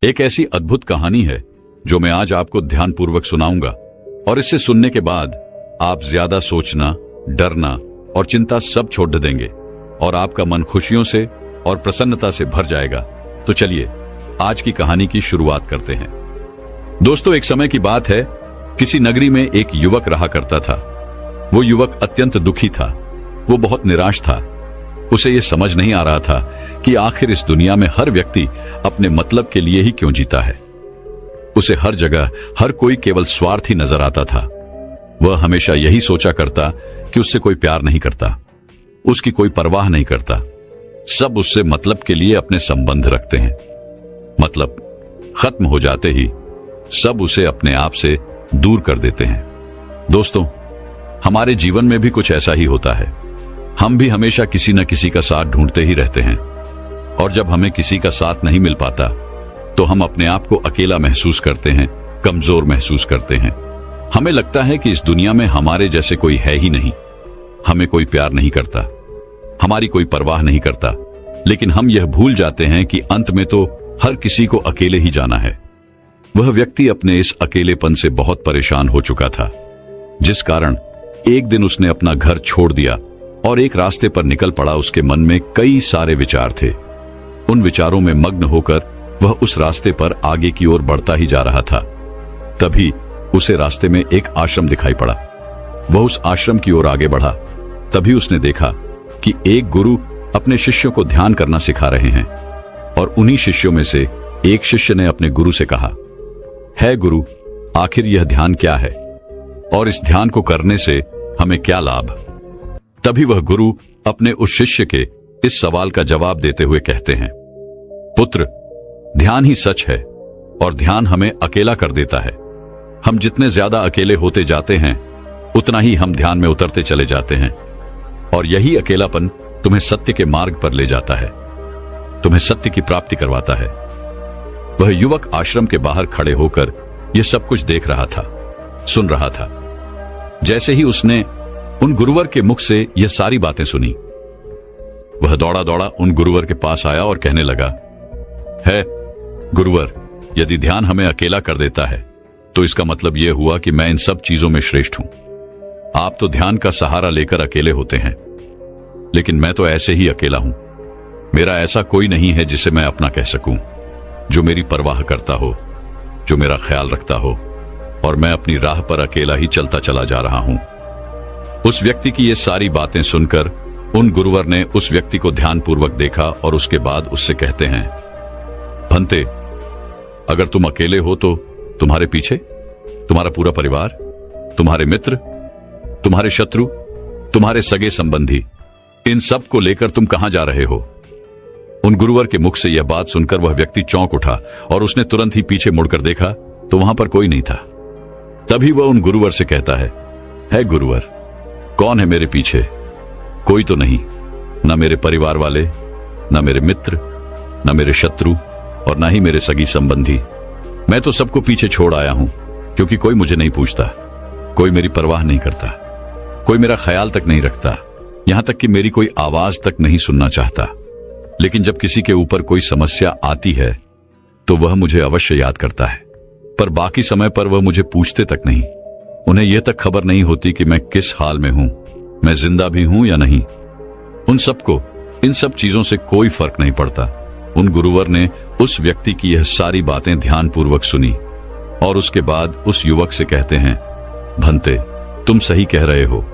एक ऐसी अद्भुत कहानी है जो मैं आज आपको ध्यानपूर्वक सुनाऊंगा, और इससे सुनने के बाद आप ज्यादा सोचना, डरना और चिंता सब छोड़ देंगे और आपका मन खुशियों से और प्रसन्नता से भर जाएगा। तो चलिए आज की कहानी की शुरुआत करते हैं। दोस्तों, एक समय की बात है, किसी नगरी में एक युवक रहा करता था। वो युवक अत्यंत दुखी था। वो बहुत निराश था। उसे ये समझ नहीं आ रहा था कि आखिर इस दुनिया में हर व्यक्ति अपने मतलब के लिए ही क्यों जीता है। उसे हर जगह हर कोई केवल स्वार्थी नजर आता था। वह हमेशा यही सोचा करता कि उससे कोई प्यार नहीं करता, उसकी कोई परवाह नहीं करता। सब उससे मतलब के लिए अपने संबंध रखते हैं। मतलब खत्म हो जाते ही सब उसे अपने आप से दूर कर देते हैं। दोस्तों, हमारे जीवन में भी कुछ ऐसा ही होता है। हम भी हमेशा किसी न किसी का साथ ढूंढते ही रहते हैं, और जब हमें किसी का साथ नहीं मिल पाता तो हम अपने आप को अकेला महसूस करते हैं, कमजोर महसूस करते हैं। हमें लगता है कि इस दुनिया में हमारे जैसे कोई है ही नहीं। हमें कोई प्यार नहीं करता, हमारी कोई परवाह नहीं करता। लेकिन हम यह भूल जाते हैं कि अंत में तो हर किसी को अकेले ही जाना है। वह व्यक्ति अपने इस अकेलेपन से बहुत परेशान हो चुका था, जिस कारण एक दिन उसने अपना घर छोड़ दिया और एक रास्ते पर निकल पड़ा। उसके मन में कई सारे विचार थे। उन विचारों में मग्न होकर वह उस रास्ते पर आगे की ओर बढ़ता ही जा रहा था। तभी उसे रास्ते में एक आश्रम दिखाई पड़ा। वह उस आश्रम की ओर आगे बढ़ा। तभी उसने देखा कि एक गुरु अपने शिष्यों को ध्यान करना सिखा रहे हैं, और उन्हीं शिष्यों में से एक शिष्य ने अपने गुरु से कहा, है गुरु, आखिर यह ध्यान क्या है और इस ध्यान को करने से हमें क्या लाभ? तभी वह गुरु अपने उस शिष्य के इस सवाल का जवाब देते हुए कहते हैं, पुत्र, ध्यान ही सच है और ध्यान हमें अकेला कर देता है। हम जितने ज्यादा अकेले होते जाते हैं उतना ही हम ध्यान में उतरते चले जाते हैं, और यही अकेलापन तुम्हें सत्य के मार्ग पर ले जाता है, तुम्हें सत्य की प्राप्ति करवाता है। वह युवक आश्रम के बाहर खड़े होकर यह सब कुछ देख रहा था, सुन रहा था। जैसे ही उसने उन गुरुवर के मुख से यह सारी बातें सुनी, वह दौड़ा दौड़ा उन गुरुवर के पास आया और कहने लगा, है गुरुवर, यदि ध्यान हमें अकेला कर देता है तो इसका मतलब यह हुआ कि मैं इन सब चीजों में श्रेष्ठ हूं। आप तो ध्यान का सहारा लेकर अकेले होते हैं, लेकिन मैं तो ऐसे ही अकेला हूं। मेरा ऐसा कोई नहीं है जिसे मैं अपना कह सकूं, जो मेरी परवाह करता हो, जो मेरा ख्याल रखता हो, और मैं अपनी राह पर अकेला ही चलता चला जा रहा हूं। उस व्यक्ति की ये सारी बातें सुनकर उन गुरुवर ने उस व्यक्ति को ध्यानपूर्वक देखा और उसके बाद उससे कहते हैं, भंते, अगर तुम अकेले हो तो तुम्हारे पीछे तुम्हारा पूरा परिवार, तुम्हारे मित्र, तुम्हारे शत्रु, तुम्हारे सगे संबंधी, इन सब को लेकर तुम कहां जा रहे हो? उन गुरुवर के मुख से यह बात सुनकर वह व्यक्ति चौंक उठा और उसने तुरंत ही पीछे मुड़कर देखा तो वहां पर कोई नहीं था। तभी वह उन गुरुवर से कहता है गुरुवर, कौन है मेरे पीछे? कोई तो नहीं, न मेरे परिवार वाले, न मेरे मित्र, न मेरे शत्रु, और न ही मेरे सगी संबंधी। मैं तो सबको पीछे छोड़ आया हूं, क्योंकि कोई मुझे नहीं पूछता, कोई मेरी परवाह नहीं करता, कोई मेरा ख्याल तक नहीं रखता, यहां तक कि मेरी कोई आवाज तक नहीं सुनना चाहता। लेकिन जब किसी के ऊपर कोई समस्या आती है तो वह मुझे अवश्य याद करता है, पर बाकी समय पर वह मुझे पूछते तक नहीं। उन्हें यह तक खबर नहीं होती कि मैं किस हाल में हूं, मैं जिंदा भी हूं या नहीं। उन सबको इन सब चीजों से कोई फर्क नहीं पड़ता। उन गुरुवर ने उस व्यक्ति की यह सारी बातें ध्यानपूर्वक सुनी और उसके बाद उस युवक से कहते हैं, भंते, तुम सही कह रहे हो,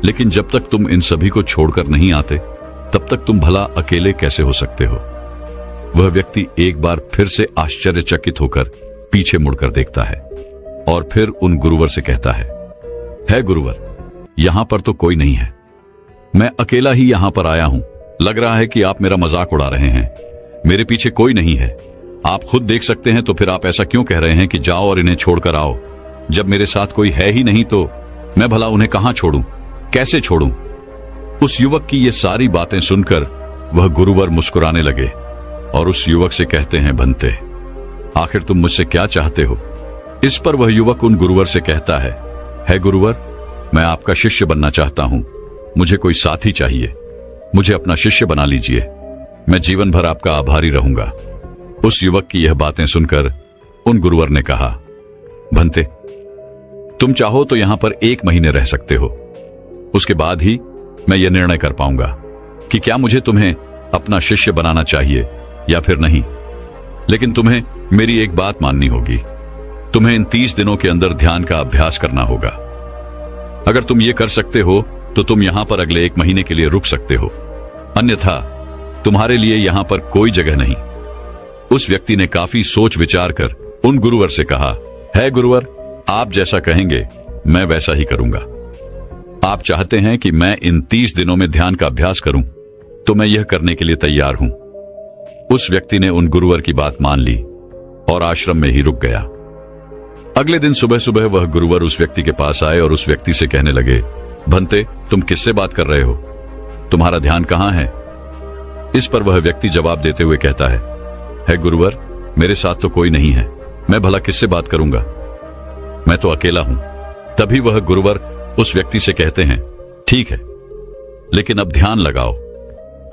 लेकिन जब तक तुम इन सभी को छोड़कर नहीं आते तब तक तुम भला अकेले कैसे हो सकते हो? वह व्यक्ति एक बार फिर से आश्चर्यचकित होकर पीछे मुड़कर देखता है और फिर उन गुरुवर से कहता है गुरुवर, यहां पर तो कोई नहीं है, मैं अकेला ही यहां पर आया हूं। लग रहा है कि आप मेरा मजाक उड़ा रहे हैं। मेरे पीछे कोई नहीं है, आप खुद देख सकते हैं, तो फिर आप ऐसा क्यों कह रहे हैं कि जाओ और इन्हें छोड़कर आओ? जब मेरे साथ कोई है ही नहीं तो मैं भला उन्हें कहां छोड़ूं, कैसे छोड़ूं? उस युवक की ये सारी बातें सुनकर वह गुरुवर मुस्कुराने लगे और उस युवक से कहते हैं, भंते, आखिर तुम मुझसे क्या चाहते हो? इस पर वह युवक उन गुरुवर से कहता है गुरुवर, मैं आपका शिष्य बनना चाहता हूं, मुझे कोई साथी चाहिए, मुझे अपना शिष्य बना लीजिए, मैं जीवन भर आपका आभारी रहूंगा। उस युवक की यह बातें सुनकर उन गुरुवर ने कहा, भंते, तुम चाहो तो यहां पर 1 महीने रह सकते हो। उसके बाद ही मैं यह निर्णय कर पाऊंगा कि क्या मुझे तुम्हें अपना शिष्य बनाना चाहिए या फिर नहीं। लेकिन तुम्हें मेरी एक बात माननी होगी। तुम्हें इन 30 दिनों के अंदर ध्यान का अभ्यास करना होगा। अगर तुम ये कर सकते हो तो तुम यहां पर अगले 1 महीने के लिए रुक सकते हो, अन्यथा तुम्हारे लिए यहां पर कोई जगह नहीं। उस व्यक्ति ने काफी सोच विचार कर उन गुरुवर से कहा, है गुरुवर, आप जैसा कहेंगे मैं वैसा ही करूंगा। आप चाहते हैं कि मैं इन 30 दिनों में ध्यान का अभ्यास करूं, तो मैं यह करने के लिए तैयार हूं। उस व्यक्ति ने उन गुरुवर की बात मान ली और आश्रम में ही रुक गया। अगले दिन सुबह सुबह वह गुरुवर उस व्यक्ति के पास आए और उस व्यक्ति से कहने लगे, भंते, तुम किससे बात कर रहे हो? तुम्हारा ध्यान कहां है? इस पर वह व्यक्ति जवाब देते हुए कहता है गुरुवर, मेरे साथ तो कोई नहीं है, मैं भला किससे बात करूंगा, मैं तो अकेला हूं। तभी वह गुरुवर उस व्यक्ति से कहते हैं, ठीक है, लेकिन अब ध्यान लगाओ,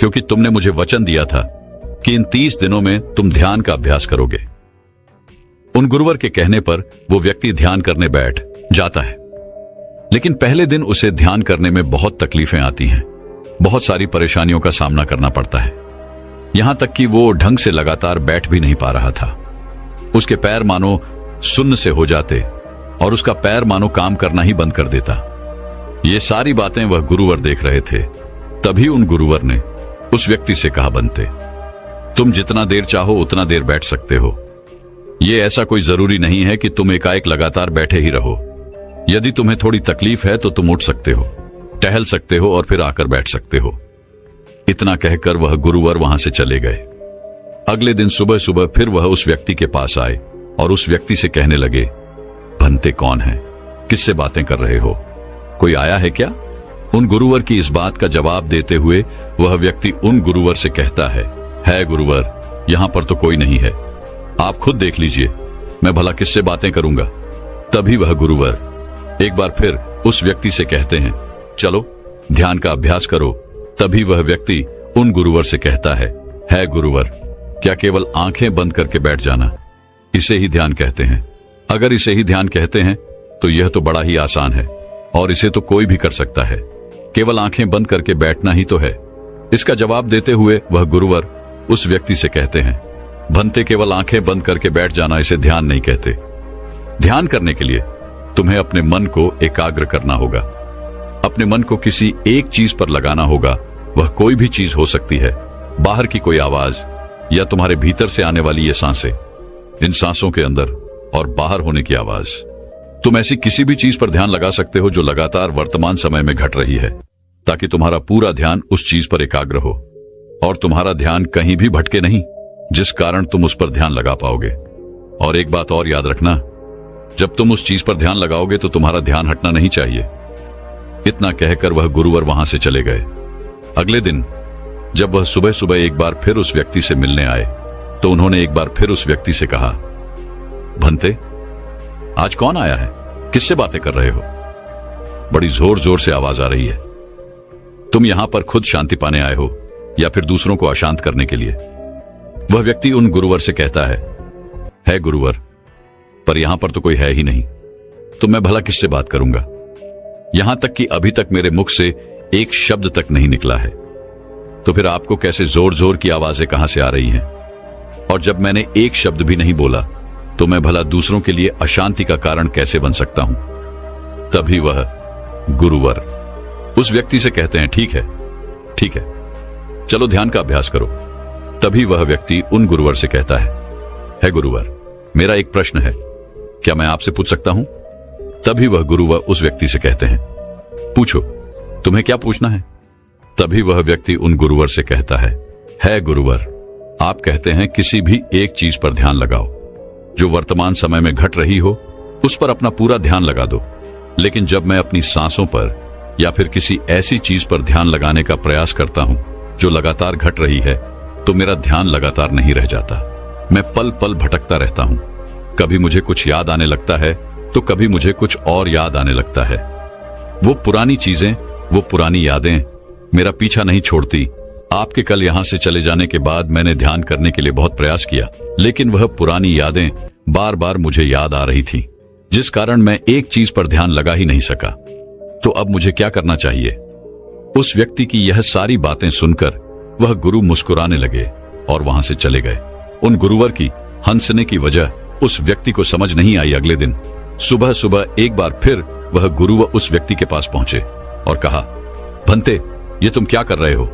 क्योंकि तुमने मुझे वचन दिया था कि इन 30 दिनों में तुम ध्यान का अभ्यास करोगे। उन गुरुवर के कहने पर वो व्यक्ति ध्यान करने बैठ जाता है, लेकिन पहले दिन उसे ध्यान करने में बहुत तकलीफें आती हैं, बहुत सारी परेशानियों का सामना करना पड़ता है। यहां तक कि वो ढंग से लगातार बैठ भी नहीं पा रहा था। उसके पैर मानो सुन्न से हो जाते और उसका पैर मानो काम करना ही बंद कर देता। ये सारी बातें वह गुरुवर देख रहे थे। तभी उन गुरुवर ने उस व्यक्ति से कहा, बनते, तुम जितना देर चाहो उतना देर बैठ सकते हो। ये ऐसा कोई जरूरी नहीं है कि तुम एकाएक लगातार बैठे ही रहो। यदि तुम्हें थोड़ी तकलीफ है तो तुम उठ सकते हो, टहल सकते हो और फिर आकर बैठ सकते हो। इतना कहकर वह गुरुवर वहां से चले गए। अगले दिन सुबह सुबह फिर वह उस व्यक्ति के पास आए और उस व्यक्ति से कहने लगे, भंते कौन है? किससे बातें कर रहे हो? कोई आया है क्या? उन गुरुवर की इस बात का जवाब देते हुए वह व्यक्ति उन गुरुवर से कहता है गुरुवर, यहां पर तो कोई नहीं है, आप खुद देख लीजिए, मैं भला किससे बातें करूंगा। तभी वह गुरुवर एक बार फिर उस व्यक्ति से कहते हैं, चलो ध्यान का अभ्यास करो। तभी वह व्यक्ति उन गुरुवर से कहता है गुरुवर, क्या केवल आंखें बंद करके बैठ जाना, इसे ही ध्यान कहते हैं? अगर इसे ही ध्यान कहते हैं तो यह तो बड़ा ही आसान है और इसे तो कोई भी कर सकता है, केवल आंखें बंद करके बैठना ही तो है। इसका जवाब देते हुए वह गुरुवर उस व्यक्ति से कहते हैं, भंते, केवल आंखें बंद करके बैठ जाना इसे ध्यान नहीं कहते। ध्यान करने के लिए तुम्हें अपने मन को एकाग्र करना होगा, अपने मन को किसी एक चीज पर लगाना होगा। वह कोई भी चीज हो सकती है, बाहर की कोई आवाज या तुम्हारे भीतर से आने वाली ये सांसें, इन सांसों के अंदर और बाहर होने की आवाज। तुम ऐसी किसी भी चीज पर ध्यान लगा सकते हो जो लगातार वर्तमान समय में घट रही है, ताकि तुम्हारा पूरा ध्यान उस चीज पर एकाग्र हो और तुम्हारा ध्यान कहीं भी भटके नहीं, जिस कारण तुम उस पर ध्यान लगा पाओगे। और एक बात और याद रखना, जब तुम उस चीज पर ध्यान लगाओगे तो तुम्हारा ध्यान हटना नहीं चाहिए। इतना कहकर वह गुरुवर वहां से चले गए। अगले दिन जब वह सुबह सुबह एक बार फिर उस व्यक्ति से मिलने आए तो उन्होंने एक बार फिर उस व्यक्ति से कहा, भंते, आज कौन आया है? किससे बातें कर रहे हो? बड़ी जोर जोर से आवाज आ रही है। तुम यहां पर खुद शांति पाने आए हो या फिर दूसरों को अशांत करने के लिए? वह व्यक्ति उन गुरुवर से कहता है गुरुवर, पर यहां पर तो कोई है ही नहीं, तो मैं भला किससे बात करूंगा? यहां तक कि अभी तक मेरे मुख से एक शब्द तक नहीं निकला है, तो फिर आपको कैसे जोर जोर की आवाजें कहां से आ रही हैं? और जब मैंने एक शब्द भी नहीं बोला तो मैं भला दूसरों के लिए अशांति का कारण कैसे बन सकता हूं? तभी वह गुरुवर उस व्यक्ति से कहते हैं, ठीक है, चलो ध्यान का अभ्यास करो। तभी वह व्यक्ति उन गुरुवर से कहता है गुरुवर, मेरा एक प्रश्न है, क्या मैं आपसे पूछ सकता हूं? तभी वह गुरुवर उस व्यक्ति से कहते हैं, पूछो, तुम्हें क्या पूछना है? तभी वह व्यक्ति उन गुरुवर से कहता है गुरुवर, आप कहते हैं किसी भी एक चीज पर ध्यान लगाओ जो वर्तमान समय में घट रही हो, उस पर अपना पूरा ध्यान लगा दो। लेकिन जब मैं अपनी सांसों पर या फिर किसी ऐसी चीज पर ध्यान लगाने का प्रयास करता हूं जो लगातार घट रही है, तो मेरा ध्यान लगातार नहीं रह जाता। मैं पल पल भटकता रहता हूं। कभी मुझे कुछ याद आने लगता है तो कभी मुझे कुछ और याद आने लगता है। वो पुरानी चीजें, वो पुरानी यादें मेरा पीछा नहीं छोड़ती, आपके कल यहाँ से चले जाने के बाद मैंने ध्यान करने के लिए बहुत प्रयास किया, लेकिन वह पुरानी यादें बार बार मुझे याद आ रही थी, जिस कारण मैं एक चीज पर ध्यान लगा ही नहीं सका। तो अब मुझे क्या करना चाहिए? उस व्यक्ति की यह सारी बातें सुनकर वह गुरु मुस्कुराने लगे और वहां से चले गए। उन गुरुवर की हंसने की वजह उस व्यक्ति को समझ नहीं आई। अगले दिन सुबह सुबह एक बार फिर वह गुरु उस व्यक्ति के पास पहुंचे और कहा, भंते, ये तुम क्या कर रहे हो?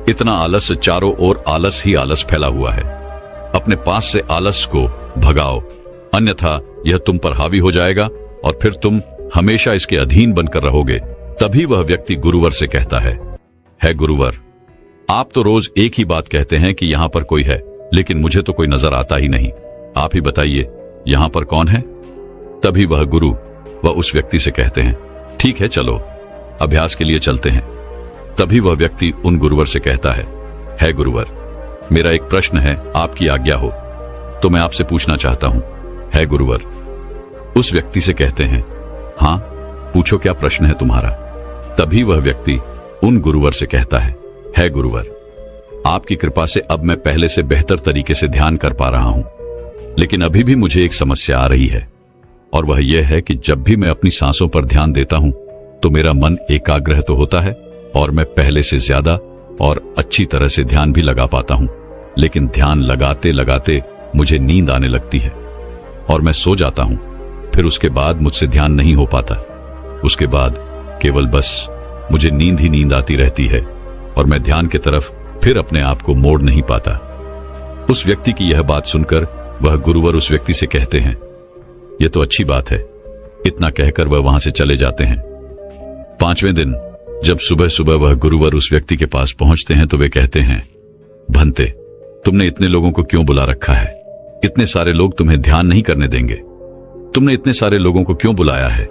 इतना आलस, चारों ओर आलस ही आलस फैला हुआ है। अपने पास से आलस को भगाओ, अन्यथा यह तुम पर हावी हो जाएगा और फिर तुम हमेशा इसके अधीन बनकर रहोगे। तभी वह व्यक्ति गुरुवर से कहता है गुरुवर, आप तो रोज एक ही बात कहते हैं कि यहां पर कोई है, लेकिन मुझे तो कोई नजर आता ही नहीं। आप ही बताइए, यहां पर कौन है? तभी वह गुरु वह उस व्यक्ति से कहते हैं, ठीक है, चलो अभ्यास के लिए चलते हैं। तभी वह व्यक्ति उन गुरुवर से कहता है गुरुवर, मेरा एक प्रश्न है, आपकी आज्ञा हो तो मैं आपसे पूछना चाहता हूं। है गुरुवर। उस व्यक्ति से कहते हैं, हाँ पूछो, क्या प्रश्न है तुम्हारा? तभी वह व्यक्ति उन गुरुवर से कहता है गुरुवर, आपकी कृपा से अब मैं पहले से बेहतर तरीके से ध्यान कर पा रहा हूं, लेकिन अभी भी मुझे एक समस्या आ रही है, और वह यह है कि जब भी मैं अपनी सांसों पर ध्यान देता हूं तो मेरा मन एकाग्र तो होता है और मैं पहले से ज्यादा और अच्छी तरह से ध्यान भी लगा पाता हूं, लेकिन ध्यान लगाते लगाते मुझे नींद आने लगती है और मैं सो जाता हूं। फिर उसके बाद मुझसे ध्यान नहीं हो पाता। उसके बाद केवल बस मुझे नींद ही नींद आती रहती है और मैं ध्यान की तरफ फिर अपने आप को मोड़ नहीं पाता। उस व्यक्ति की यह बात सुनकर वह गुरुवर उस व्यक्ति से कहते हैं, यह तो अच्छी बात है। इतना कहकर वह वहां से चले जाते हैं। 5वें दिन जब सुबह सुबह वह गुरुवर उस व्यक्ति के पास पहुंचते हैं तो वे कहते हैं, भंते, तुमने इतने लोगों को क्यों बुला रखा है? इतने सारे लोग तुम्हें ध्यान नहीं करने देंगे। तुमने इतने सारे लोगों को क्यों बुलाया है?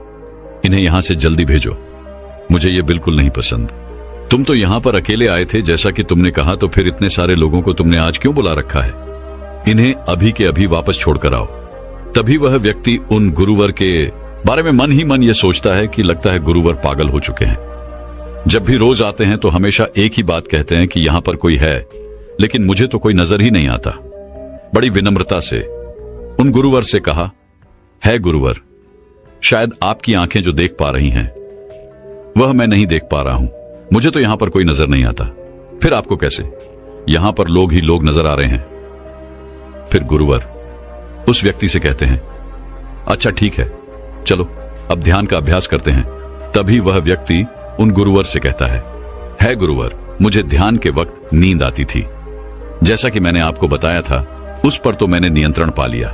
इन्हें यहां से जल्दी भेजो। मुझे ये बिल्कुल नहीं पसंद। तुम तो यहां पर अकेले आए थे जैसा कि तुमने कहा, तो फिर इतने सारे लोगों को तुमने आज क्यों बुला रखा है? इन्हें अभी के अभी वापस छोड़कर आओ। तभी वह व्यक्ति उन गुरुवर के बारे में मन ही मन ये सोचता है कि लगता है गुरुवर पागल हो चुके हैं। जब भी रोज आते हैं तो हमेशा एक ही बात कहते हैं कि यहां पर कोई है, लेकिन मुझे तो कोई नजर ही नहीं आता। बड़ी विनम्रता से उन गुरुवर से कहा, है गुरुवर, शायद आपकी आंखें जो देख पा रही हैं वह मैं नहीं देख पा रहा हूं। मुझे तो यहां पर कोई नजर नहीं आता। फिर आपको कैसे? यहां पर लोग ही लोग नजर आ रहे हैं। फिर गुरुवर उस व्यक्ति से कहते हैं, अच्छा ठीक है, चलो अब ध्यान का अभ्यास करते हैं। तभी वह व्यक्ति उन गुरुवर से कहता है गुरुवर, मुझे ध्यान के वक्त नींद आती थी। जैसा कि मैंने आपको बताया था, उस पर तो मैंने नियंत्रण पा लिया,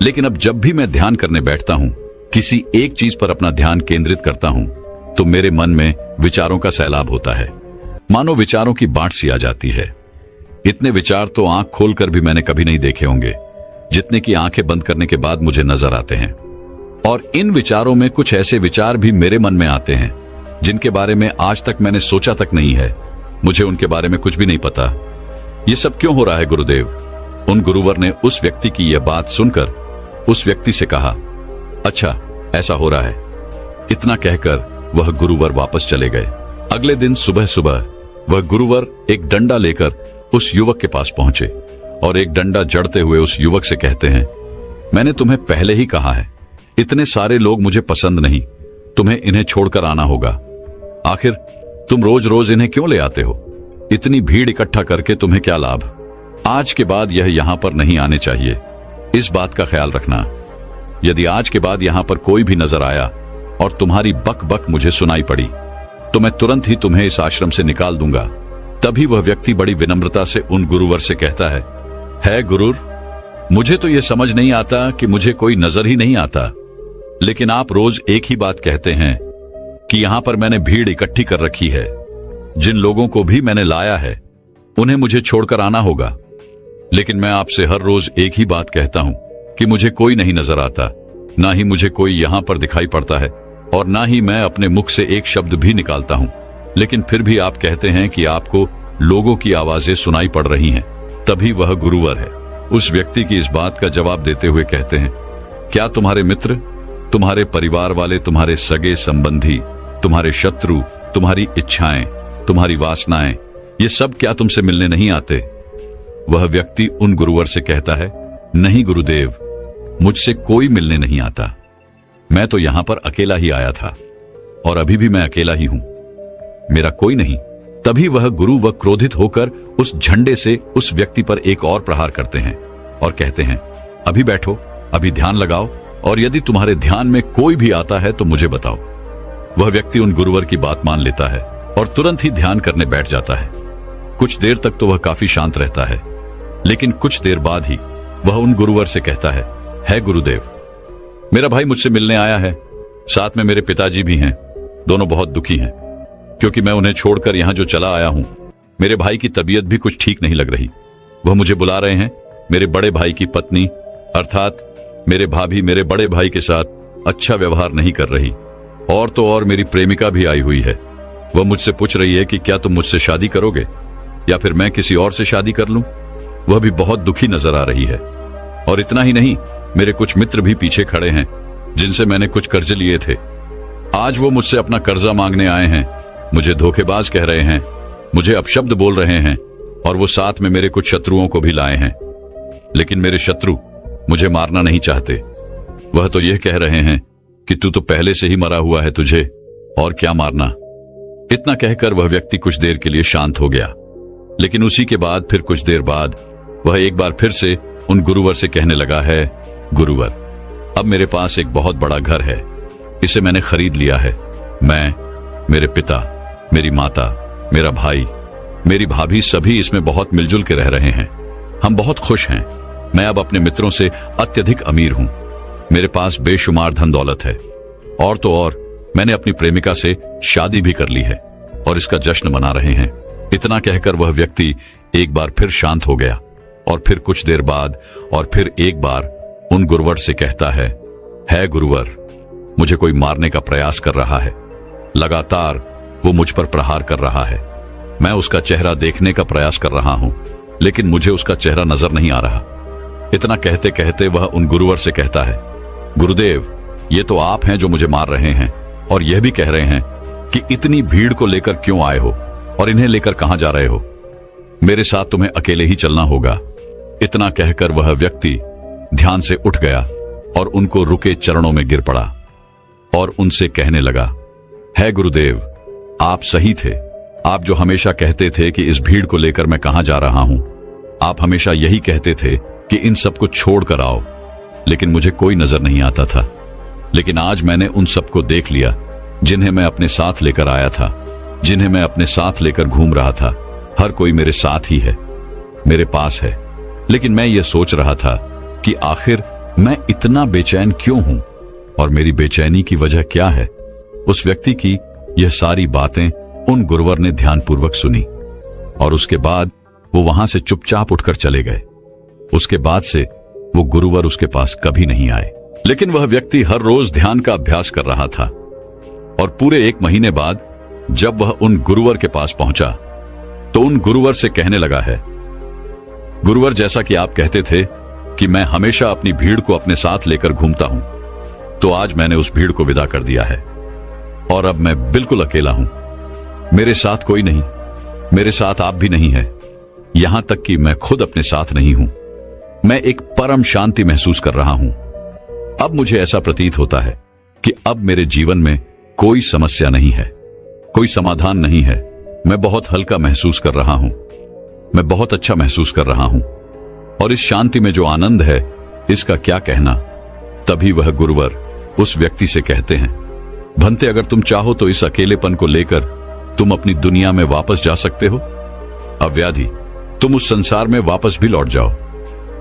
लेकिन अब जब भी मैं ध्यान करने बैठता हूं, किसी एक चीज पर अपना ध्यान केंद्रित करता हूं, तो मेरे मन में विचारों का सैलाब होता है। मानो विचारों की बाढ़ सी आ जाती है। इतने विचार तो आंख खोलकर भी मैंने कभी नहीं देखे होंगे, जितने की आंखें बंद करने के बाद मुझे नजर आते हैं। और इन विचारों में कुछ ऐसे विचार भी मेरे मन में आते हैं जिनके बारे में आज तक मैंने सोचा तक नहीं है। मुझे उनके बारे में कुछ भी नहीं पता। ये सब क्यों हो रहा है गुरुदेव? उन गुरुवर ने उस व्यक्ति की यह बात सुनकर उस व्यक्ति से कहा, अच्छा ऐसा हो रहा है। इतना कहकर वह गुरुवर वापस चले गए। अगले दिन सुबह सुबह वह गुरुवर एक डंडा लेकर उस युवक के पास पहुंचे और एक डंडा जड़ते हुए उस युवक से कहते हैं, मैंने तुम्हें पहले ही कहा है, इतने सारे लोग मुझे पसंद नहीं, तुम्हें इन्हें छोड़कर आना होगा। आखिर तुम रोज रोज इन्हें क्यों ले आते हो? इतनी भीड़ इकट्ठा करके तुम्हें क्या लाभ? आज के बाद यह यहां पर नहीं आने चाहिए। इस बात का ख्याल रखना। यदि आज के बाद यहां पर कोई भी नजर आया और तुम्हारी बक बक मुझे सुनाई पड़ी, तो मैं तुरंत ही तुम्हें इस आश्रम से निकाल दूंगा। तभी वह व्यक्ति बड़ी विनम्रता से उन गुरुवर से कहता है गुरुर, मुझे तो यह समझ नहीं आता कि मुझे कोई नजर ही नहीं आता, लेकिन आप रोज एक ही बात कहते हैं कि यहां पर मैंने भीड़ इकट्ठी कर रखी है। जिन लोगों को भी मैंने लाया है उन्हें मुझे छोड़कर आना होगा, लेकिन मैं आपसे हर रोज एक ही बात कहता हूं कि मुझे कोई नहीं नजर आता, ना ही मुझे कोई यहां पर दिखाई पड़ता है और ना ही मैं अपने मुख से एक शब्द भी निकालता हूं, लेकिन फिर भी आप कहते हैं कि आपको लोगों की आवाजें सुनाई पड़ रही हैं। तभी वह गुरुवर है उस व्यक्ति की इस बात का जवाब देते हुए कहते हैं, क्या तुम्हारे मित्र, तुम्हारे परिवार वाले, तुम्हारे सगे संबंधी, तुम्हारे शत्रु, तुम्हारी इच्छाएं, तुम्हारी वासनाएं, ये सब क्या तुमसे मिलने नहीं आते? वह व्यक्ति उन गुरुवर से कहता है, नहीं गुरुदेव, मुझसे कोई मिलने नहीं आता। मैं तो यहां पर अकेला ही आया था और अभी भी मैं अकेला ही हूं, मेरा कोई नहीं। तभी वह गुरु व क्रोधित होकर उस झंडे से उस व्यक्ति पर एक और प्रहार करते हैं और कहते हैं, अभी बैठो, अभी ध्यान लगाओ, और यदि तुम्हारे ध्यान में कोई भी आता है तो मुझे बताओ। वह व्यक्ति उन गुरुवर की बात मान लेता है और तुरंत ही ध्यान करने बैठ जाता है। कुछ देर तक तो वह काफी शांत रहता है, लेकिन कुछ देर बाद ही वह उन गुरुवर से कहता है गुरुदेव, मेरा भाई मुझसे मिलने आया है, साथ में मेरे पिताजी भी हैं। दोनों बहुत दुखी हैं क्योंकि मैं उन्हें छोड़कर यहां जो चला आया हूं। मेरे भाई की तबीयत भी कुछ ठीक नहीं लग रही। वह मुझे बुला रहे हैं। मेरे बड़े भाई की पत्नी अर्थात मेरे भाभी मेरे बड़े भाई के साथ अच्छा व्यवहार नहीं कर रही, और तो और मेरी प्रेमिका भी आई हुई है। वह मुझसे पूछ रही है कि क्या तुम मुझसे शादी करोगे या फिर मैं किसी और से शादी कर लूं। वह भी बहुत दुखी नजर आ रही है। और इतना ही नहीं, मेरे कुछ मित्र भी पीछे खड़े हैं जिनसे मैंने कुछ कर्ज लिए थे। आज वो मुझसे अपना कर्जा मांगने आए हैं, मुझे धोखेबाज कह रहे हैं, मुझे अपशब्द बोल रहे हैं, और वो साथ में मेरे कुछ शत्रुओं को भी लाए हैं। लेकिन मेरे शत्रु मुझे मारना नहीं चाहते। वह तो यह कह रहे हैं कि तू तो पहले से ही मरा हुआ है, तुझे और क्या मारना। इतना कहकर वह व्यक्ति कुछ देर के लिए शांत हो गया, लेकिन उसी के बाद फिर कुछ देर बाद वह एक बार फिर से उन गुरुवर से कहने लगा है, गुरुवर, अब मेरे पास एक बहुत बड़ा घर है, इसे मैंने खरीद लिया है। मैं, मेरे पिता, मेरी माता, मेरा भाई, मेरी भाभी सभी इसमें बहुत मिलजुल के रह रहे हैं। हम बहुत खुश हैं। मैं अब अपने मित्रों से अत्यधिक अमीर हूं। मेरे पास बेशुमार धन दौलत है, और तो और मैंने अपनी प्रेमिका से शादी भी कर ली है और इसका जश्न मना रहे हैं। इतना कहकर वह व्यक्ति एक बार फिर शांत हो गया और फिर कुछ देर बाद और फिर एक बार उन गुरुवर से कहता है गुरुवर, मुझे कोई मारने का प्रयास कर रहा है। लगातार वो मुझ पर प्रहार कर रहा है। मैं उसका चेहरा देखने का प्रयास कर रहा हूं, लेकिन मुझे उसका चेहरा नजर नहीं आ रहा। इतना कहते कहते वह उन गुरुवर से कहता है, गुरुदेव, ये तो आप हैं जो मुझे मार रहे हैं और यह भी कह रहे हैं कि इतनी भीड़ को लेकर क्यों आए हो और इन्हें लेकर कहां जा रहे हो। मेरे साथ तुम्हें अकेले ही चलना होगा। इतना कहकर वह व्यक्ति ध्यान से उठ गया और उनको रुके चरणों में गिर पड़ा और उनसे कहने लगा, है गुरुदेव, आप सही थे। आप जो हमेशा कहते थे कि इस भीड़ को लेकर मैं कहां जा रहा हूं, आप हमेशा यही कहते थे कि इन सबको छोड़कर आओ, लेकिन मुझे कोई नजर नहीं आता था। लेकिन आज मैंने उन सबको देख लिया जिन्हें मैं अपने साथ लेकर आया था, जिन्हें मैं अपने साथ लेकर घूम रहा था। हर कोई मेरे साथ ही है, मेरे पास है। लेकिन मैं ये सोच रहा था कि आखिर मैं इतना बेचैन क्यों हूं और मेरी बेचैनी की वजह क्या है। उस व्यक्ति की यह सारी बातें उन गुरुवर ने ध्यानपूर्वक सुनी और उसके बाद वो वहां से चुपचाप उठकर चले गए। उसके बाद से वो गुरुवर उसके पास कभी नहीं आए। लेकिन वह व्यक्ति हर रोज ध्यान का अभ्यास कर रहा था और पूरे 1 महीने बाद जब वह उन गुरुवर के पास पहुंचा तो उन गुरुवर से कहने लगा है, गुरुवर, जैसा कि आप कहते थे कि मैं हमेशा अपनी भीड़ को अपने साथ लेकर घूमता हूं, तो आज मैंने उस भीड़ को विदा कर दिया है और अब मैं बिल्कुल अकेला हूं। मेरे साथ कोई नहीं, मेरे साथ आप भी नहीं है, यहां तक कि मैं खुद अपने साथ नहीं हूं। मैं एक परम शांति महसूस कर रहा हूं। अब मुझे ऐसा प्रतीत होता है कि अब मेरे जीवन में कोई समस्या नहीं है, कोई समाधान नहीं है। मैं बहुत हल्का महसूस कर रहा हूं, मैं बहुत अच्छा महसूस कर रहा हूं, और इस शांति में जो आनंद है इसका क्या कहना। तभी वह गुरुवर उस व्यक्ति से कहते हैं, भंते, अगर तुम चाहो तो इस अकेलेपन को लेकर तुम अपनी दुनिया में वापस जा सकते हो। अव्याधि, तुम उस संसार में वापस भी लौट जाओ।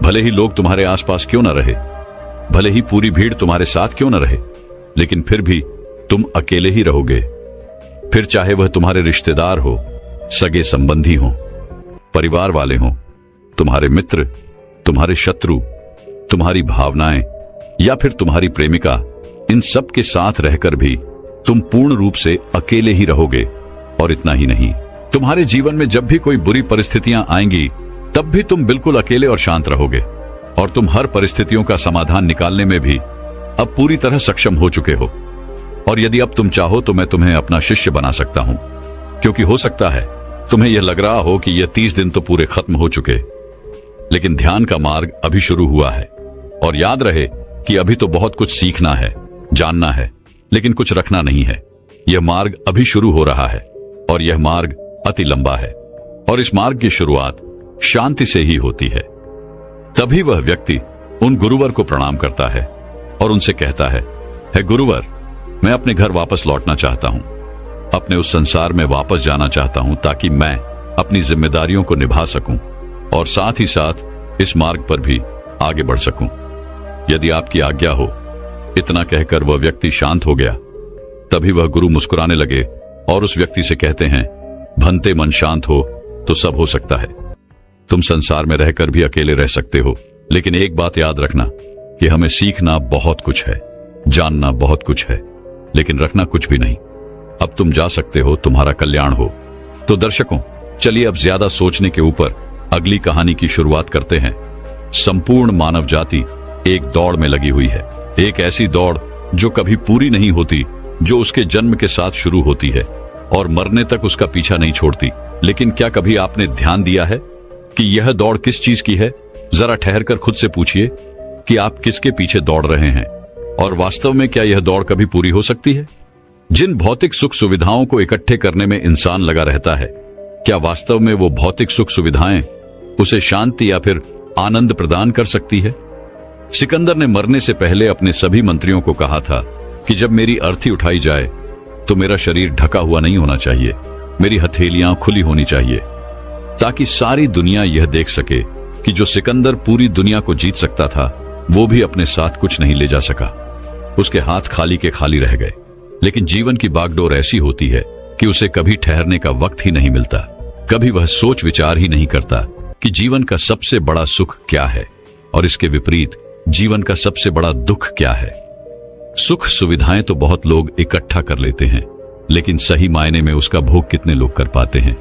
भले ही लोग तुम्हारे आसपास क्यों न रहे, भले ही पूरी भीड़ तुम्हारे साथ क्यों न रहे, लेकिन फिर भी तुम अकेले ही रहोगे। फिर चाहे वह तुम्हारे रिश्तेदार हो, सगे संबंधी हो, परिवार वाले हो, तुम्हारे मित्र, तुम्हारे शत्रु, तुम्हारी भावनाएं या फिर तुम्हारी प्रेमिका, इन सब के साथ रहकर भी तुम पूर्ण रूप से अकेले ही रहोगे। और इतना ही नहीं, तुम्हारे जीवन में जब भी कोई बुरी परिस्थितियां आएंगी तब भी तुम बिल्कुल अकेले और शांत रहोगे और तुम हर परिस्थितियों का समाधान निकालने में भी अब पूरी तरह सक्षम हो चुके हो। और यदि अब तुम चाहो तो मैं तुम्हें अपना शिष्य बना सकता हूं, क्योंकि हो सकता है तुम्हें यह लग रहा हो कि यह 30 दिन तो पूरे खत्म हो चुके, लेकिन ध्यान का मार्ग अभी शुरू हुआ है। और याद रहे कि अभी तो बहुत कुछ सीखना है, जानना है, लेकिन कुछ रखना नहीं है। यह मार्ग अभी शुरू हो रहा है और यह मार्ग अति लंबा है और इस मार्ग की शुरुआत शांति से ही होती है। तभी वह व्यक्ति उन गुरुवर को प्रणाम करता है और उनसे कहता है, हे गुरुवर, मैं अपने घर वापस लौटना चाहता हूं, अपने उस संसार में वापस जाना चाहता हूं ताकि मैं अपनी जिम्मेदारियों को निभा सकूं और साथ ही साथ इस मार्ग पर भी आगे बढ़ सकूं। यदि आपकी आज्ञा हो। इतना कहकर वह व्यक्ति शांत हो गया। तभी वह गुरु मुस्कुराने लगे और उस व्यक्ति से कहते हैं, भंते मन शांत हो तो सब हो सकता है। तुम संसार में रहकर भी अकेले रह सकते हो, लेकिन एक बात याद रखना कि हमें सीखना बहुत कुछ है, जानना बहुत कुछ है, लेकिन रखना कुछ भी नहीं। अब तुम जा सकते हो, तुम्हारा कल्याण हो। तो दर्शकों, चलिए अब ज्यादा सोचने के ऊपर अगली कहानी की शुरुआत करते हैं। संपूर्ण मानव जाति एक दौड़ में लगी हुई है, एक ऐसी दौड़ जो कभी पूरी नहीं होती, जो उसके जन्म के साथ शुरू होती है और मरने तक उसका पीछा नहीं छोड़ती। लेकिन क्या कभी आपने ध्यान दिया है कि यह दौड़ किस चीज की है? जरा ठहरकर खुद से पूछिए कि आप किसके पीछे दौड़ रहे हैं और वास्तव में क्या यह दौड़ कभी पूरी हो सकती है? जिन भौतिक सुख सुविधाओं को इकट्ठे करने में इंसान लगा रहता है, क्या वास्तव में वो भौतिक सुख सुविधाएं उसे शांति या फिर आनंद प्रदान कर सकती है? सिकंदर ने मरने से पहले अपने सभी मंत्रियों को कहा था कि जब मेरी अर्थी उठाई जाए तो मेरा शरीर ढका हुआ नहीं होना चाहिए, मेरी हथेलियां खुली होनी चाहिए, ताकि सारी दुनिया यह देख सके कि जो सिकंदर पूरी दुनिया को जीत सकता था, वो भी अपने साथ कुछ नहीं ले जा सका। उसके हाथ खाली के खाली रह गए। लेकिन जीवन की बागडोर ऐसी होती है कि उसे कभी ठहरने का वक्त ही नहीं मिलता। कभी वह सोच विचार ही नहीं करता कि जीवन का सबसे बड़ा सुख क्या है और इसके विपरीत जीवन का सबसे बड़ा दुख क्या है। सुख सुविधाएं तो बहुत लोग इकट्ठा कर लेते हैं, लेकिन सही मायने में उसका भोग कितने लोग कर पाते हैं?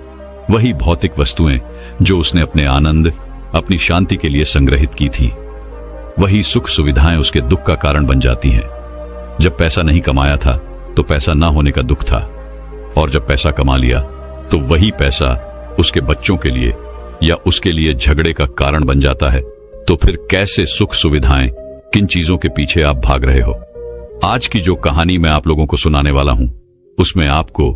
वही भौतिक वस्तुएं जो उसने अपने आनंद, अपनी शांति के लिए संग्रहित की थी, वही सुख सुविधाएं उसके दुख का कारण बन जाती हैं। जब पैसा नहीं कमाया था तो पैसा ना होने का दुख था, और जब पैसा कमा लिया तो वही पैसा उसके बच्चों के लिए या उसके लिए झगड़े का कारण बन जाता है। तो फिर कैसे सुख सुविधाएं, किन चीजों के पीछे आप भाग रहे हो? आज की जो कहानी मैं आप लोगों को सुनाने वाला हूं, उसमें आपको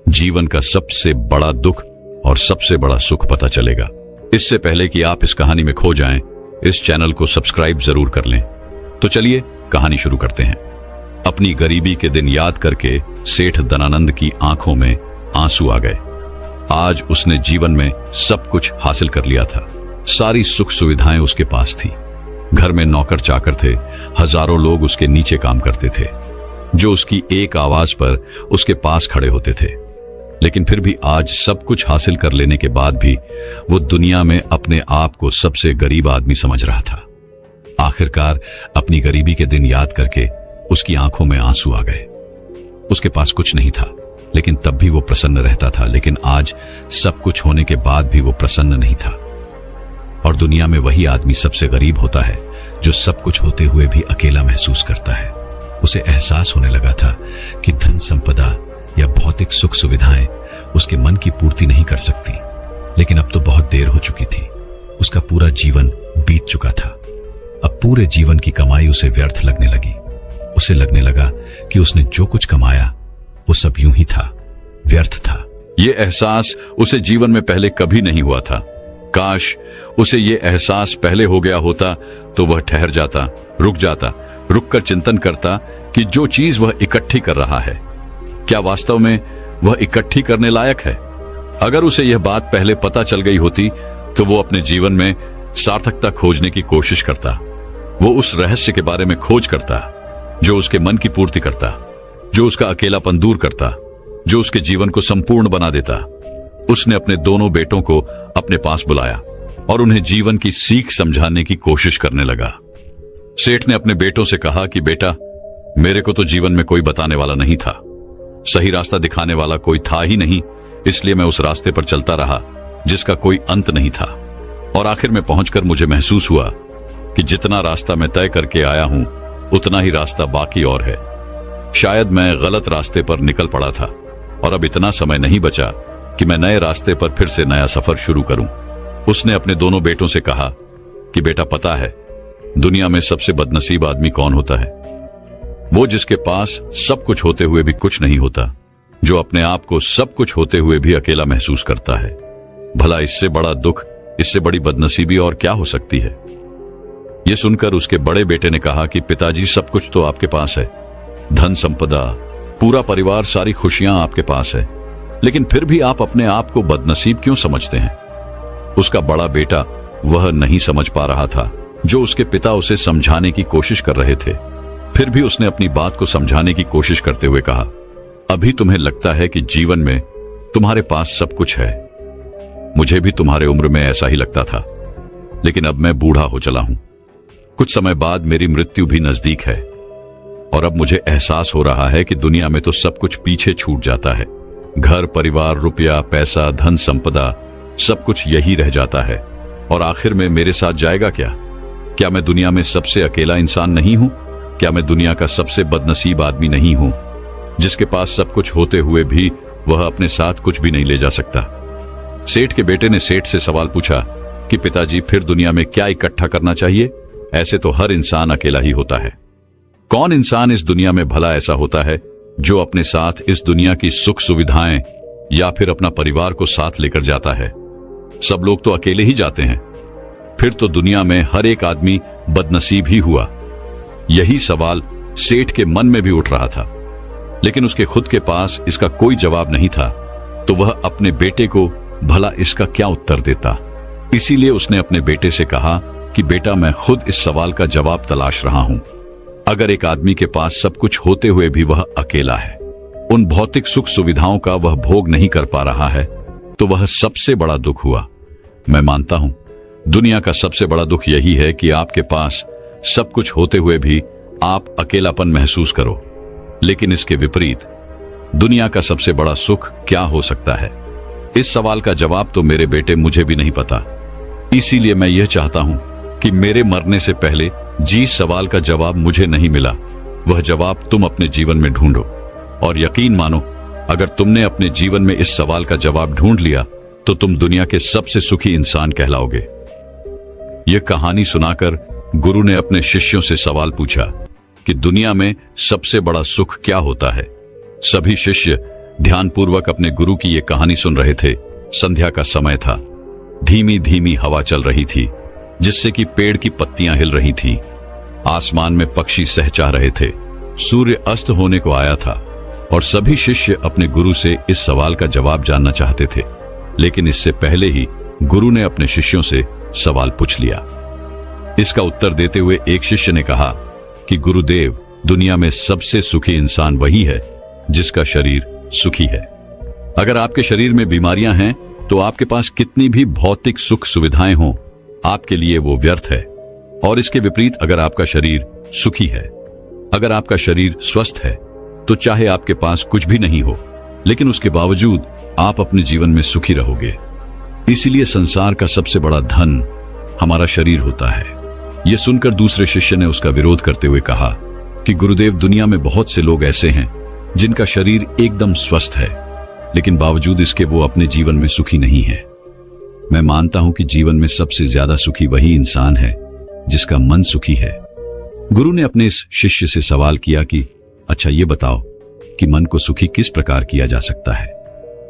जीवन का सबसे बड़ा दुख और सबसे बड़ा सुख पता चलेगा। इससे पहले कि आप इस कहानी में खो जाएं, इस चैनल को सब्सक्राइब जरूर कर लें। तो चलिए कहानी शुरू करते हैं। अपनी गरीबी के दिन याद करके सेठ धनानंद की आंखों में आंसू आ गए। आज उसने जीवन में सब कुछ हासिल कर लिया था। सारी सुख सुविधाएं उसके पास थी। घर में नौकर चाकर थे, हजारों लोग उसके नीचे काम करते थे, जो उसकी एक आवाज पर उसके पास खड़े होते थे। लेकिन फिर भी आज सब कुछ हासिल कर लेने के बाद भी वो दुनिया में अपने आप को सबसे गरीब आदमी समझ रहा था। आखिरकार अपनी गरीबी के दिन याद करके उसकी आंखों में आंसू आ गए। उसके पास कुछ नहीं था, लेकिन तब भी वो प्रसन्न रहता था। लेकिन आज सब कुछ होने के बाद भी वो प्रसन्न नहीं था। और दुनिया में वही आदमी सबसे गरीब होता है जो सब कुछ होते हुए भी अकेला महसूस करता है। उसे एहसास होने लगा था कि धन संपदा या भौतिक सुख सुविधाएं उसके मन की पूर्ति नहीं कर सकती। लेकिन अब तो बहुत देर हो चुकी थी। उसका पूरा जीवन बीत चुका था। अब पूरे जीवन की कमाई उसे व्यर्थ लगने लगी। उसे लगने लगा कि उसने जो कुछ कमाया वो सब यूं ही था, व्यर्थ था। ये एहसास उसे जीवन में पहले कभी नहीं हुआ था। काश उसे ये एहसास पहले हो गया होता तो वह ठहर जाता, रुककर चिंतन करता कि जो चीज वह इकट्ठी कर रहा है, क्या वास्तव में वह इकट्ठी करने लायक है? अगर उसे यह बात पहले पता चल गई होती तो वो अपने जीवन में सार्थकता खोजने की कोशिश करता। वो उस रहस्य के बारे में खोज करता जो उसके मन की पूर्ति करता, जो उसका अकेलापन दूर करता, जो उसके जीवन को संपूर्ण बना देता। उसने अपने दोनों बेटों को अपने पास बुलाया और उन्हें जीवन की सीख समझाने की कोशिश करने लगा। सेठ ने अपने बेटों से कहा कि बेटा, मेरे को तो जीवन में कोई बताने वाला नहीं था, सही रास्ता दिखाने वाला कोई था ही नहीं, इसलिए मैं उस रास्ते पर चलता रहा जिसका कोई अंत नहीं था। और आखिर में पहुंचकर मुझे महसूस हुआ कि जितना रास्ता मैं तय करके आया हूं उतना ही रास्ता बाकी और है। शायद मैं गलत रास्ते पर निकल पड़ा था और अब इतना समय नहीं बचा कि मैं नए रास्ते पर फिर से नया सफर शुरू करूं। उसने अपने दोनों बेटों से कहा कि बेटा, पता है दुनिया में सबसे बदनसीब आदमी कौन होता है? वो जिसके पास सब कुछ होते हुए भी कुछ नहीं होता, जो अपने आप को सब कुछ होते हुए भी अकेला महसूस करता है। भला इससे बड़ा दुख, इससे बड़ी बदनसीबी और क्या हो सकती है? यह सुनकर उसके बड़े बेटे ने कहा कि पिताजी, सब कुछ तो आपके पास है, धन संपदा, पूरा परिवार, सारी खुशियां आपके पास है, लेकिन फिर भी आप अपने आप को बदनसीब क्यों समझते हैं? उसका बड़ा बेटा वह नहीं समझ पा रहा था जो उसके पिता उसे समझाने की कोशिश कर रहे थे। फिर भी उसने अपनी बात को समझाने की कोशिश करते हुए कहा, अभी तुम्हें लगता है कि जीवन में तुम्हारे पास सब कुछ है। मुझे भी तुम्हारे उम्र में ऐसा ही लगता था, लेकिन अब मैं बूढ़ा हो चला हूं। कुछ समय बाद मेरी मृत्यु भी नजदीक है और अब मुझे एहसास हो रहा है कि दुनिया में तो सब कुछ पीछे छूट जाता है। घर, परिवार, रुपया, पैसा, धन संपदा, सब कुछ यही रह जाता है और आखिर में मेरे साथ जाएगा क्या? क्या मैं दुनिया में सबसे अकेला इंसान नहीं हूं? क्या मैं दुनिया का सबसे बदनसीब आदमी नहीं हूं, जिसके पास सब कुछ होते हुए भी वह अपने साथ कुछ भी नहीं ले जा सकता? सेठ के बेटे ने सेठ से सवाल पूछा कि पिताजी, फिर दुनिया में क्या इकट्ठा करना चाहिए? ऐसे तो हर इंसान अकेला ही होता है। कौन इंसान इस दुनिया में भला ऐसा होता है जो अपने साथ इस दुनिया की सुख सुविधाएं या फिर अपना परिवार को साथ लेकर जाता है? सब लोग तो अकेले ही जाते हैं। फिर तो दुनिया में हर एक आदमी बदनसीब ही हुआ। यही सवाल सेठ के मन में भी उठ रहा था, लेकिन उसके खुद के पास इसका कोई जवाब नहीं था, तो वह अपने बेटे को भला इसका क्या उत्तर देता। इसीलिए उसने अपने बेटे से कहा कि बेटा, मैं खुद इस सवाल का जवाब तलाश रहा हूं। अगर एक आदमी के पास सब कुछ होते हुए भी वह अकेला है, उन भौतिक सुख सुविधाओं का वह भोग नहीं कर पा रहा है, तो वह सबसे बड़ा दुख हुआ। मैं मानता हूं दुनिया का सबसे बड़ा दुख यही है कि आपके पास सब कुछ होते हुए भी आप अकेलापन महसूस करो। लेकिन इसके विपरीत दुनिया का सबसे बड़ा सुख क्या हो सकता है? इस सवाल का जवाब तो मेरे बेटे मुझे भी नहीं पता। इसीलिए मैं यह चाहता हूं कि मेरे मरने से पहले जिस सवाल का जवाब मुझे नहीं मिला, वह जवाब तुम अपने जीवन में ढूंढो। और यकीन मानो, अगर तुमने अपने जीवन में इस सवाल का जवाब ढूंढ लिया तो तुम दुनिया के सबसे सुखी इंसान कहलाओगे। यह कहानी सुनाकर गुरु ने अपने शिष्यों से सवाल पूछा कि दुनिया में सबसे बड़ा सुख क्या होता है? सभी शिष्य ध्यानपूर्वक अपने गुरु की यह कहानी सुन रहे थे। संध्या का समय था। धीमी धीमी हवा चल रही थी, जिससे कि पेड़ की पत्तियां हिल रही थीं। आसमान में पक्षी सहचा रहे थे। सूर्य अस्त होने को आया था और सभी शिष्य अपने गुरु से इस सवाल का जवाब जानना चाहते थे। लेकिन इससे पहले ही गुरु ने अपने शिष्यों से सवाल पूछ लिया। इसका उत्तर देते हुए एक शिष्य ने कहा कि गुरुदेव, दुनिया में सबसे सुखी इंसान वही है जिसका शरीर सुखी है। अगर आपके शरीर में बीमारियां हैं तो आपके पास कितनी भी भौतिक सुख सुविधाएं हों, आपके लिए वो व्यर्थ है। और इसके विपरीत अगर आपका शरीर सुखी है, अगर आपका शरीर स्वस्थ है, तो चाहे आपके पास कुछ भी नहीं हो, लेकिन उसके बावजूद आप अपने जीवन में सुखी रहोगे। इसीलिए संसार का सबसे बड़ा धन हमारा शरीर होता है। यह सुनकर दूसरे शिष्य ने उसका विरोध करते हुए कहा कि गुरुदेव, दुनिया में बहुत से लोग ऐसे हैं जिनका शरीर एकदम स्वस्थ है, लेकिन बावजूद इसके वो अपने जीवन में सुखी नहीं है। मैं मानता हूं कि जीवन में सबसे ज्यादा सुखी वही इंसान है जिसका मन सुखी है। गुरु ने अपने इस शिष्य से सवाल किया कि अच्छा, ये बताओ कि मन को सुखी किस प्रकार किया जा सकता है?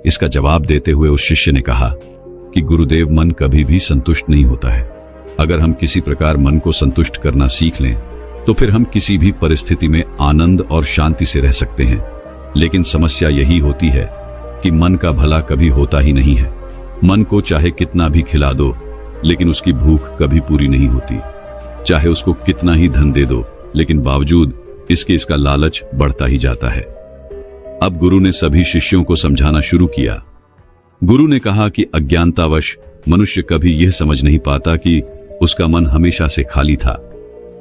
इसका जवाब देते हुए उस शिष्य ने कहा कि गुरुदेव, मन कभी भी संतुष्ट नहीं होता है। अगर हम किसी प्रकार मन को संतुष्ट करना सीख लें तो फिर हम किसी भी परिस्थिति में आनंद और शांति से रह सकते हैं। लेकिन समस्या यही होती है कि मन का भला कभी होता ही नहीं है। मन को चाहे कितना भी खिला दो, लेकिन उसकी भूख कभी पूरी नहीं होती। चाहे उसको कितना ही धन दे दो, लेकिन बावजूद इसका लालच बढ़ता ही जाता है। अब गुरु ने सभी शिष्यों को समझाना शुरू किया। गुरु ने कहा कि अज्ञानतावश मनुष्य कभी यह समझ नहीं पाता कि उसका मन हमेशा से खाली था,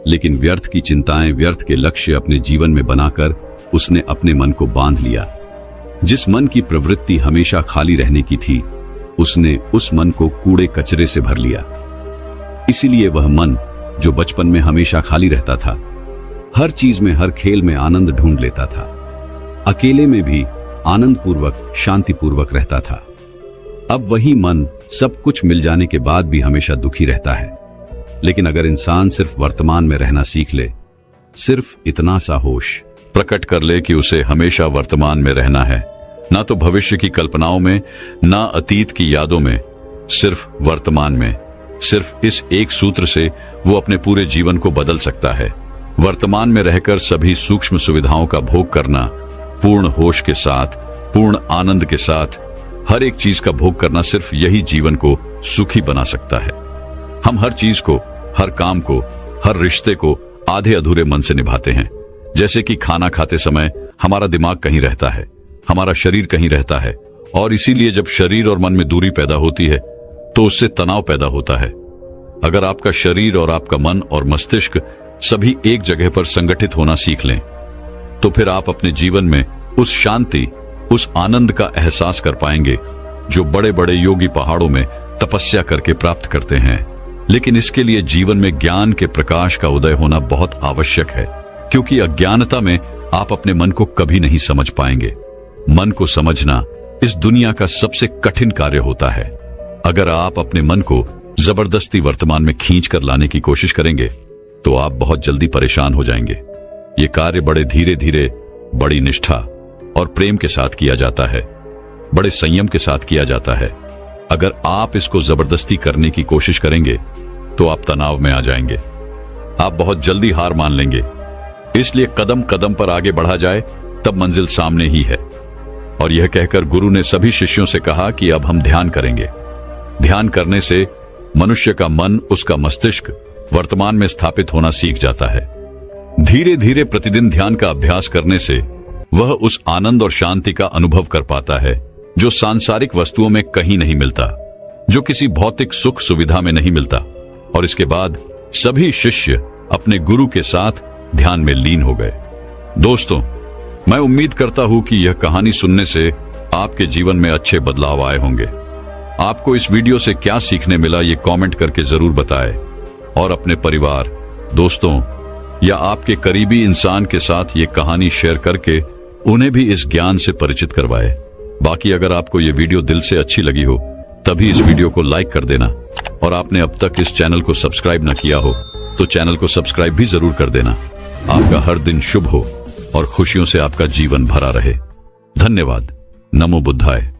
लेकिन व्यर्थ की चिंताएं, व्यर्थ के लक्ष्य अपने जीवन में बनाकर उसने अपने मन को बांध लिया। जिस मन की प्रवृत्ति हमेशा खाली रहने की थी, उसने उस मन को कूड़े कचरे से भर लिया। इसीलिए वह मन जो बचपन में हमेशा खाली रहता था, हर चीज में, हर खेल में आनंद ढूंढ लेता था, अकेले में भी आनंद पूर्वक, शांति पूर्वक रहता था, अब वही मन सब कुछ मिल जाने के बाद भी हमेशा दुखी रहता है। लेकिन अगर इंसान सिर्फ वर्तमान में रहना सीख ले, सिर्फ इतना सा होश प्रकट कर ले कि उसे हमेशा वर्तमान में रहना है, ना तो भविष्य की कल्पनाओं में, ना अतीत की यादों में, सिर्फ वर्तमान में, सिर्फ इस एक सूत्र से वो अपने पूरे जीवन को बदल सकता है। वर्तमान में रहकर सभी सूक्ष्म सुविधाओं का भोग करना, पूर्ण होश के साथ, पूर्ण आनंद के साथ हर एक चीज का भोग करना, सिर्फ यही जीवन को सुखी बना सकता है। हम हर चीज को, हर काम को, हर रिश्ते को आधे अधूरे मन से निभाते हैं। जैसे कि खाना खाते समय हमारा दिमाग कहीं रहता है, हमारा शरीर कहीं रहता है, और इसीलिए जब शरीर और मन में दूरी पैदा होती है तो उससे तनाव पैदा होता है। अगर आपका शरीर और आपका मन और मस्तिष्क सभी एक जगह पर संगठित होना सीख लें, तो फिर आप अपने जीवन में उस शांति, उस आनंद का एहसास कर पाएंगे जो बड़े बड़े योगी पहाड़ों में तपस्या करके प्राप्त करते हैं। लेकिन इसके लिए जीवन में ज्ञान के प्रकाश का उदय होना बहुत आवश्यक है, क्योंकि अज्ञानता में आप अपने मन को कभी नहीं समझ पाएंगे। मन को समझना इस दुनिया का सबसे कठिन कार्य होता है। अगर आप अपने मन को जबरदस्ती वर्तमान में खींच कर लाने की कोशिश करेंगे तो आप बहुत जल्दी परेशान हो जाएंगे। ये कार्य बड़े धीरे धीरे, बड़ी निष्ठा और प्रेम के साथ किया जाता है, बड़े संयम के साथ किया जाता है। अगर आप इसको जबरदस्ती करने की कोशिश करेंगे तो आप तनाव में आ जाएंगे, आप बहुत जल्दी हार मान लेंगे। इसलिए कदम कदम पर आगे बढ़ा जाए तब मंजिल सामने ही है। और यह कहकर गुरु ने सभी शिष्यों से कहा कि अब हम ध्यान करेंगे। ध्यान करने से मनुष्य का मन, उसका मस्तिष्क वर्तमान में स्थापित होना सीख जाता है। धीरे धीरे प्रतिदिन ध्यान का अभ्यास करने से वह उस आनंद और शांति का अनुभव कर पाता है जो सांसारिक वस्तुओं में कहीं नहीं मिलता, जो किसी भौतिक सुख सुविधा में नहीं मिलता। और इसके बाद सभी शिष्य अपने गुरु के साथ ध्यान में लीन हो गए। दोस्तों, मैं उम्मीद करता हूं कि यह कहानी सुनने से आपके जीवन में अच्छे बदलाव आए होंगे। आपको इस वीडियो से क्या सीखने मिला ये कमेंट करके जरूर बताएं, और अपने परिवार, दोस्तों या आपके करीबी इंसान के साथ ये कहानी शेयर करके उन्हें भी इस ज्ञान से परिचित करवाएं। बाकी अगर आपको ये वीडियो दिल से अच्छी लगी हो तभी इस वीडियो को लाइक कर देना, और आपने अब तक इस चैनल को सब्सक्राइब न किया हो तो चैनल को सब्सक्राइब भी जरूर कर देना। आपका हर दिन शुभ हो और खुशियों से आपका जीवन भरा रहे। धन्यवाद। नमो बुद्धाय।